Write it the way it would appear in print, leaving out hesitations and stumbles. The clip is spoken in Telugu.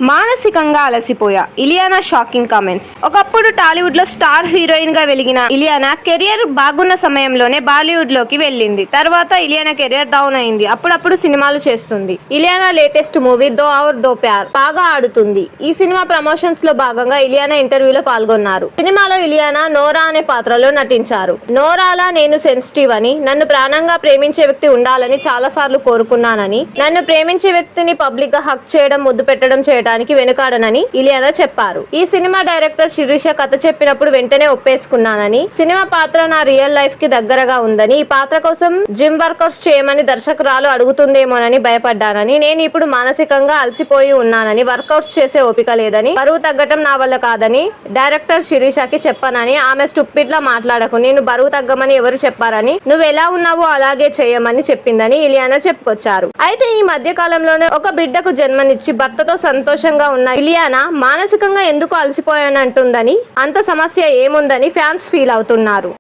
మానసికంగా అలసిపోయా ఇలియానా షాకింగ్ కామెంట్స్. ఒకప్పుడు టాలీవుడ్ లో స్టార్ హీరోయిన్ గా వెలిగిన ఇలియానా కెరియర్ బాగున్న సమయంలోనే బాలీవుడ్ లోకి వెళ్ళింది. తర్వాత ఇలియానా కెరియర్ డౌన్ అయింది. అప్పుడప్పుడు సినిమాలు చేస్తుంది. ఇలియానా లేటెస్ట్ మూవీ దో ఔర్ దో ప్యార్ బాగా ఆడుతుంది. ఈ సినిమా ప్రమోషన్స్ లో భాగంగా ఇలియానా ఇంటర్వ్యూలో పాల్గొన్నారు. సినిమాలో ఇలియానా నోరా అనే పాత్రలో నటించారు. నోరాలా నేను సెన్సిటివ్ అని, నన్ను ప్రాణంగా ప్రేమించే వ్యక్తి ఉండాలని చాలా సార్లు కోరుకున్నానని, నన్ను ప్రేమించే వ్యక్తిని పబ్లిక్ గా హక్ చేయడం, ముద్దు పెట్టడం చేయడానికి వెనుకాడనని ఇలియానా చెప్పారు. ఈ సినిమా డైరెక్టర్ శిరీష కథ చెప్పినప్పుడు వెంటనే ఒప్పేసుకున్నానని, సినిమా పాత్ర నా రియల్ లైఫ్ కి దగ్గరగా ఉందని, ఈ పాత్ర కోసం జిమ్ వర్కౌట్స్ చేయమని దర్శకురాలు అడుగుతుందేమోనని భయపడ్డానని, నేను ఇప్పుడు మానసికంగా అలసిపోయి ఉన్నానని, వర్కౌట్స్ చేసే ఓపిక లేదని, బరువు తగ్గటం నా వల్ల కాదని డైరెక్టర్ శిరీషకి చెప్పానని, ఆమె స్టూపిడ్ లా మాట్లాడకు, నేను బరువు తగ్గమని ఎవరు చెప్పారని, నువ్వు ఎలా ఉన్నావో అలాగే చేయమని చెప్పిందని ఇలియానా చెప్పుకొచ్చారు. అయితే ఈ మధ్య కాలంలోనే ఒక బిడ్డకు జన్మనిచ్చి భర్తతో సంతోషంగా ఉన్న ఇలియానా మానసికంగా ఎందుకు అలసిపోయానంటుందని, అంత సమస్య ఏముందని ఫ్యాన్స్ ఫీల్ అవుతున్నారు.